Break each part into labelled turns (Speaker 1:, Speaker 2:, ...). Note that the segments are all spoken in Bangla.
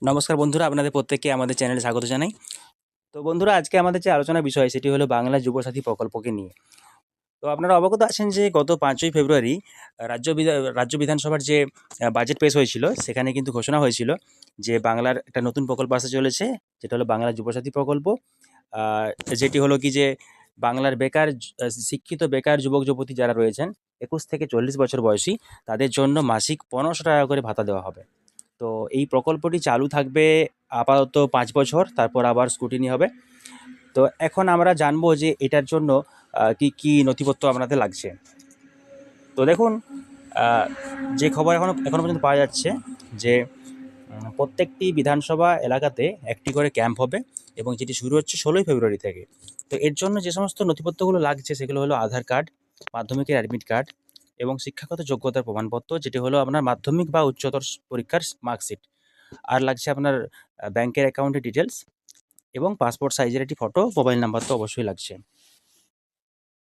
Speaker 1: নমস্কার বন্ধুরা, আপনাদের প্রত্যেককে আমাদের চ্যানেলে স্বাগত জানাই। তো বন্ধুরা, আজকে আমাদের যে আলোচনার বিষয় সেটি হলো বাংলা যুবসাথী প্রকল্পকে নিয়ে। তো আপনারা অবগত আছেন যে গত ৫ই ফেব্রুয়ারি রাজ্য বিধানসভার যে বাজেট পেশ হয়েছিল, সেখানে কিন্তু ঘোষণা হয়েছিল যে বাংলার একটা নতুন প্রকল্প আসতে চলেছে, যেটা হলো বাংলা যুবসাথী প্রকল্প। আ যেটি হলো কি যে বাংলার শিক্ষিত বেকার যুবক-যুবতী যারা রয়েছেন ২১ থেকে ৪০ বছর বয়সী, তাদের জন্য মাসিক ৳১৫০০ করে ভাতা দেওয়া হবে। তো এই প্রকল্পটি চালু থাকবে আপাতত ৫ বছর, তারপর আবার স্ক্রুটিনি হবে। তো এখন আমরা জানবো যে এটার জন্য কি, কি নথিপত্র আপনাদের লাগছে। তো দেখুন, আ যে খবর এখনো পর্যন্ত পাওয়া যাচ্ছে যে প্রত্যেকটি বিধানসভা এলাকাতে একটি করে ক্যাম্প হবে এবং যেটি শুরু হচ্ছে ১৬ই ফেব্রুয়ারি থেকে। তো এর জন্য যে সমস্ত নথিপত্রগুলো লাগছে সেগুলো হলো আধার কার্ড, মাধ্যমিকের অ্যাডমিট কার্ড এবং শিক্ষাগত যোগ্যতার প্রমাণপত্র, যেটি হলো আপনার মাধ্যমিক বা উচ্চতর পরীক্ষার মার্কশিট। আর লাগছে আপনার ব্যাংকের অ্যাকাউন্টের ডিটেলস এবং পাসপোর্ট সাইজের একটি ফটো, মোবাইল নাম্বার তো অবশ্যই লাগছে।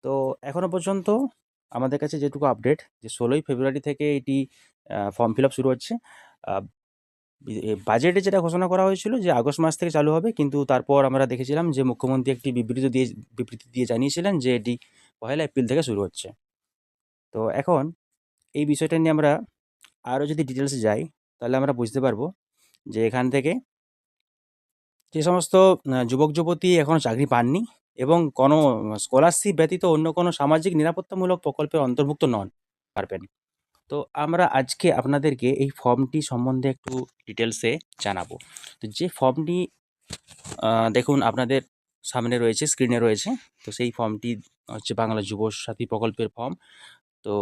Speaker 1: তো এখনো পর্যন্ত আমাদের কাছে যেটুকু আপডেট, যে ১৬ই ফেব্রুয়ারি থেকে এটি ফর্ম ফিল আপ শুরু হচ্ছে। আ বাজেটে যেটা ঘোষণা করা হয়েছিল যে আগস্ট মাস থেকে চালু হবে, কিন্তু তারপর আমরা দেখেছিলাম যে মুখ্যমন্ত্রী একটি বিবৃতি দিয়ে জানিয়েছিলেন যে এটি ১লা এপ্রিল থেকে শুরু হচ্ছে। তো এখন এই বিষয়টা নিয়ে আমরা আরও যদি ডিটেলসে যাই, তাহলে আমরা বুঝতে পারবো যে এখান থেকে যে সমস্ত যুবক-যুবতী এখনও চাকরি পাননি এবং কোনো স্কলারশিপ ব্যতীত অন্য কোনো সামাজিক নিরাপত্তামূলক প্রকল্পে অন্তর্ভুক্ত নন, পারবেন। তো আমরা আজকে আপনাদেরকে এই ফর্মটি সম্বন্ধে একটু ডিটেলসে জানাবো। তো যে ফর্মটি দেখুন আপনাদের সামনে রয়েছে, স্ক্রিনে রয়েছে। তো সেই ফর্মটি হচ্ছে বাংলা যুবসাথী প্রকল্পের ফর্ম। তো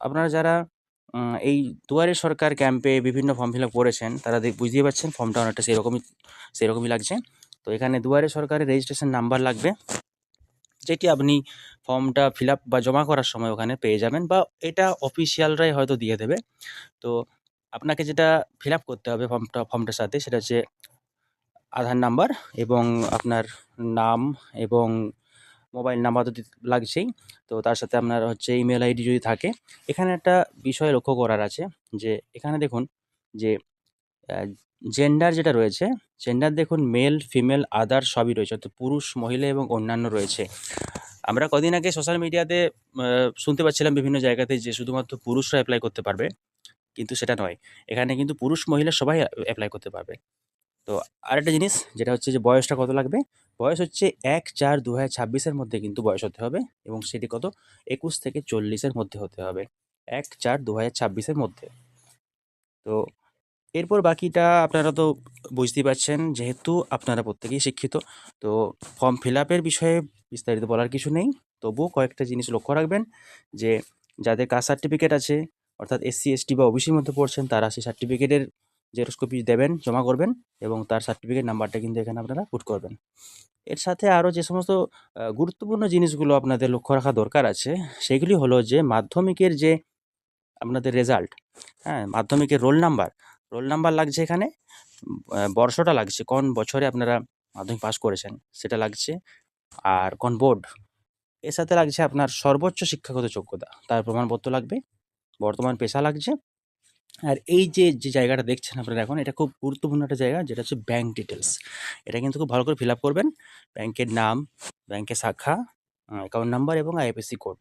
Speaker 1: আপনারা যারা এই দুয়ারে সরকার ক্যাম্পে বিভিন্ন ফর্ম ফিল আপ করেছেন, তারা বুঝতেই পারছেন ফর্মটা অনেকটা সেরকমই লাগছে। তো এখানে দুয়ারে সরকারের রেজিস্ট্রেশন নাম্বার লাগবে, যেটি আপনি ফর্মটা ফিল আপ বা জমা করার সময় ওখানে পেয়ে যাবেন, বা এটা অফিসিয়ালরাই হয়তো দিয়ে দেবে। তো আপনাকে যেটা ফিল আপ করতে হবে ফর্মটার সাথে, সেটা হচ্ছে আধার নাম্বার এবং আপনার নাম এবং মোবাইল নাম্বার তো লাগছেই। তো তার সাথে আপনার হচ্ছে ইমেল আইডি যদি থাকে। এখানে একটা বিষয় লক্ষ্য করার আছে, যে এখানে দেখুন যে জেন্ডার যেটা রয়েছে, জেন্ডার দেখুন মেল, ফিমেল, আদার সবই রয়েছে, অর্থাৎ পুরুষ, মহিলা এবং অন্যান্য রয়েছে। আমরা কদিন আগে সোশ্যাল মিডিয়াতে শুনতে পাচ্ছিলাম বিভিন্ন জায়গাতে যে শুধুমাত্র পুরুষরা অ্যাপ্লাই করতে পারবে, কিন্তু সেটা নয়। এখানে কিন্তু পুরুষ, মহিলা সবাই অ্যাপ্লাই করতে পারবে। তো আরেকটা জিনিস যেটা হচ্ছে যে বয়সটা কত লাগবে? বয়স হচ্ছে ১/৪/২০২৬ এর মধ্যে কিন্তু বয়স হতে হবে, এবং সেটি কত? ২১ থেকে ৪০ এর মধ্যে হতে হবে। ১/৪/২০২৬ এর মধ্যে। তো এরপর বাকিটা আপনারা তো বুঝতেই পারছেন, যেহেতু আপনারা প্রত্যেকেই শিক্ষিত। তো ফর্ম ফিল আপের বিষয়ে বিস্তারিত বলার কিছু নেই। তবুও কয়েকটা জিনিস লক্ষ্য রাখবেন, যে যাদের কাস্ট সার্টিফিকেট আছে, অর্থাৎ এসসি, এসটি বা ওবিসির মধ্যে পড়ছেন, তারা সেই সার্টিফিকেটের জেরক্স কপি দেবেন, জমা করবেন এবং তার সার্টিফিকেট নাম্বারটা কিন্তু এখানে আপনারা পুট করবেন। এর সাথে আরও যে সমস্ত গুরুত্বপূর্ণ জিনিসগুলো আপনাদের লক্ষ্য রাখা দরকার আছে, সেগুলি হলো যে মাধ্যমিকের যে আপনাদের রেজাল্ট, হ্যাঁ? মাধ্যমিকের রোল নাম্বার লাগছে এখানে। বর্ষটা লাগছে, কোন বছরে আপনারা মাধ্যমিক পাস করেছেন সেটা লাগছে। আর কোন বোর্ড। এর সাথে লাগছে আপনার সর্বোচ্চ শিক্ষাগত যোগ্যতা, তার প্রমাণপত্র লাগবে। বর্তমান পেশা লাগছে। আর এই যে জায়গাটা দেখছেন আপনারা এখন, এটা খুব গুরুত্বপূর্ণ একটা জায়গা, যেটা হচ্ছে ব্যাংক ডিটেলস। এটা কিন্তু খুব ভালো করে ফিল আপ করবেন। ব্যাংকের নাম, ব্যাংকের শাখা, অ্যাকাউন্ট নাম্বার এবং আইএফএসসি কোড।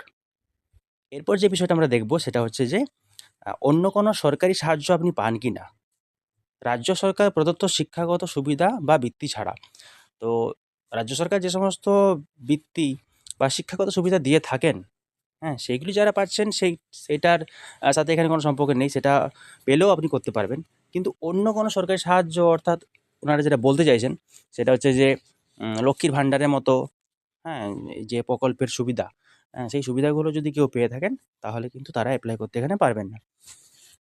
Speaker 1: এরপর যে বিষয়টা আমরা দেখব সেটা হচ্ছে যে অন্য কোনো সরকারি সাহায্য আপনি পান কিনা? রাজ্য সরকার প্রদত্ত শিক্ষাগত সুবিধা বা বৃত্তি ছাড়া। তো রাজ্য সরকার যে সমস্ত বৃত্তি বা শিক্ষাগত সুবিধা দিয়ে থাকেন, হ্যাঁ? সেইগুলি যারা পাচ্ছেন সেটার সাথে এখানে কোনো সম্পর্ক নেই। সেটা পেলেও আপনি করতে পারবেন। কিন্তু অন্য কোনো সরকারি সাহায্য, অর্থাৎ ওনারা যেটা বলতে চাইছেন সেটা হচ্ছে যে লক্ষ্মীর ভাণ্ডারের মতো, হ্যাঁ? এই যে প্রকল্পের সুবিধা, হ্যাঁ? সেই সুবিধাগুলো যদি কেউ পেয়ে থাকেন, তাহলে কিন্তু তারা এপ্লাই করতে এখানে পারবেন না।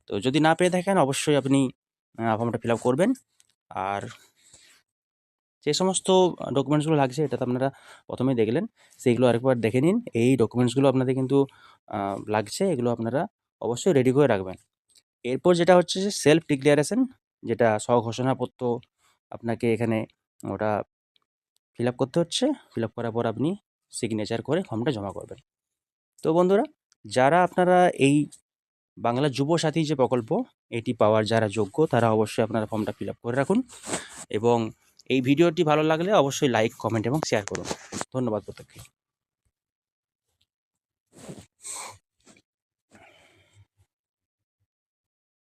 Speaker 1: তো যদি না পেয়ে থাকেন, অবশ্যই আপনি ফর্মটা ফিল আপ করবেন। আর যে সমস্ত ডকুমেন্টসগুলো লাগছে, এটা তো আপনারা প্রথমেই দেখলেন। সেইগুলো আরেকবার দেখে নিন। এই ডকুমেন্টসগুলো আপনাদের কিন্তু লাগছে। এগুলো আপনারা অবশ্যই রেডি করে রাখবেন। এরপর যেটা হচ্ছে যে সেলফ ডিক্লারেশন, যেটা স্বঘোষণাপত্র আপনাকে এখানে ওটা ফিল আপ করতে হচ্ছে। ফিল আপ করার পর আপনি সিগনেচার করে ফর্মটা জমা করবেন। তো বন্ধুরা, যারা আপনারা এই বাংলা যুবসাথী যে প্রকল্প, এটি পাওয়ার যারা যোগ্য তারা অবশ্যই আপনারা ফর্মটা ফিল আপ করে রাখুন এবং এই ভিডিওটি ভালো লাগলে অবশ্যই লাইক, কমেন্ট এবং শেয়ার করুন। ধন্যবাদ প্রত্যেককে।